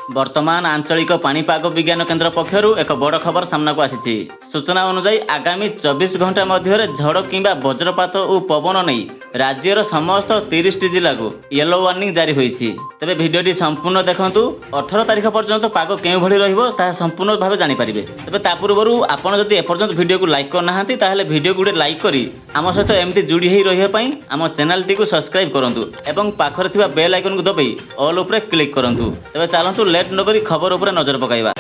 वर्तमान आंचलिक पाणीपाग विज्ञान केन्द्र पक्षरु एक बड़ खबर सामना को आसी। सूचना अनुसार आगामी 24 घंटा मध्य झड़ किंबा वज्रपात और पवन नहीं राज्यर समस्त 30 जिला को येलो वार्निंग जारी होईछि। तबे भिडियोटी संपूर्ण देखंतु। 18 तारिख पर्यंत पाग केउ भली रहिबो ता संपूर्ण भाबे जानि परिबे। तबे ता पूर्वरु आपण जदि एपर्यंत वीडियो को लाइक करना हांती ताहले वीडियो गुडे लाइक करी आम सहित एमती जोड़ी होई रहिबा पई आम चैनल टी को सब्सक्राइब करंतु एवं पाखरे थिबा बेल आइकन को दबाई ऑल ऊपर क्लिक करंतु। तबे चलंतु लेट न करी खबर ऊपर नजर पकाइबा।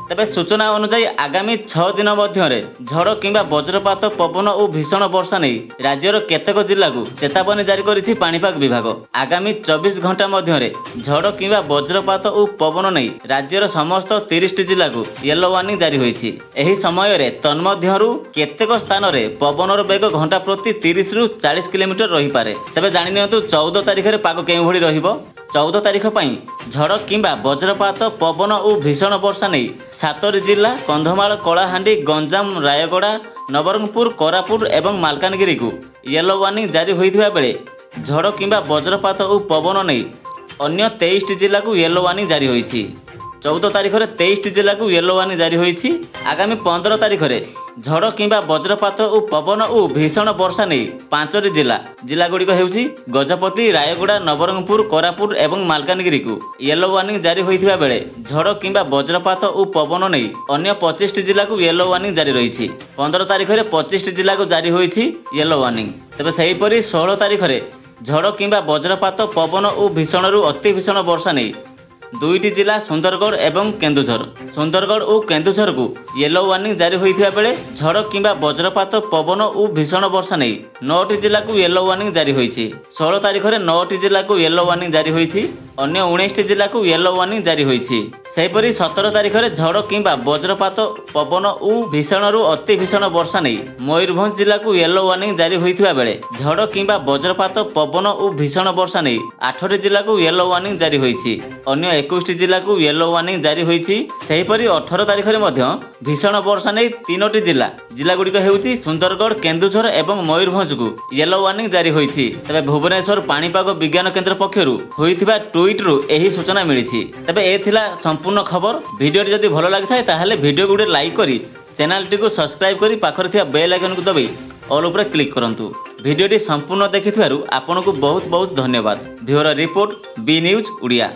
तबे सूचना अनुसार आगामी 6 दिन मध्य झड़ किंबा वज्रपात पवन और भीषण वर्षा नहीं राज्यर केतेक जिला को चेतावनी जारी करिछि पाणीपाग विभाग। आगामी 24 घंटा मध्य झड़ किंबा वज्रपात और पवन नहीं राज्यर समस्त 30 जिला को येलो वार्निंग जारी होईछि। एही समय रे तन्मध्यरु केतेक स्थान रे पवनर बेग घंटा प्रति 30 रु 40 किलोमीटर रही पारे। तबे जानि नियंतु 14 तारिख रे पाग केउ भली रहिबो। 14 तारिख पई झड़ किंबा वज्रपात पवन और भीषण वर्षा नहीं 7 जिला कंधमाल कलाहांडी गंजाम रायगड़ा नवरंगपुर कोरापुट एवं मालकानगिरी को येलो वार्निंग जारी होइथिबा बेले झड़ किंबा वज्रपात और पवन नहीं अन्य 23 जिला को येलो वार्निंग जारी होईछि। 14 तारिख रे 23 जिला को येलो वार्निंग जारी होईछि। आगामी 15 तारिख रे झड़ किंबा वज्रपात और पवन और भीषण वर्षा नहीं 5 जिला गुड़िक हेउछि गजपति रायगड़ा नवरंगपुर कोरापुट एवं मालकानगिरी को येलो वार्निंग जारी होइथिबा बेले झड़ किंबा वज्रपात और पवन नहीं अन्य 25 जिला को येलो वार्निंग जारी रहिछि। 15 तारिख रे 25 जिला को जारी होइछि येलो वार्निंग। तबे सेहीपरि 16 तारिख रे झड़ किंबा वज्रपात पवन और भीषण रु अति भीषण वर्षा नहीं 2टी जिला सुंदरगढ़ एवं केन्दुझर सुंदरगढ़ और केन्दुझर को येलो वार्निंग जारी होइथिबा बेले झड़ किंबा वज्रपात पवन और भीषण वर्षा नहीं 9टी जिला को येलो वार्निंग जारी होईछि। 16 तारिख रे 9टी जिला को येलो वार्निंग जारी होईछि। अन्य 19टी जिला को येलो वार्निंग जारी होईछि। सेहीपरि 17 तारिख रे झड़ किंबा वज्रपात पवन और भीषण रु अति भीषण वर्षा नहीं मयूरभंज जिला को येलो वार्निंग जारी होइथिबा बेले झड़ किंबा वज्रपात पवन और भीषण वर्षा नहीं 8टी जिला को येलो वार्निंग जारी होईछि। अन्य 21 जिला को येलो वार्निंग जारी होईछि। सेहीपरि 18 तारिख रे मध्य भीषण वर्षा नहीं 3टी जिला गुड़िक हेउछि सुंदरगढ़ केन्दुझर एवं मयूरभंज को येलो वार्निंग जारी होईछि। तबे भुवनेश्वर पाणीपाग विज्ञान केन्द्र पक्षरु होइथिबा ट्वीट रु एही सूचना मिलिछि। तबे ए थिला संपूर्ण खबर। वीडियो जदि भलो लागिथाय ताहले वीडियो गुडे लाइक करी चैनल टी को सब्सक्राइब करी पाखरे थिबा बेल आइकन को दबाई ऑल ऊपर क्लिक करंतु। वीडियोटी संपूर्ण देखिथिबारु आपनको बहुत बहुत धन्यवाद। Bureau report B news Odia.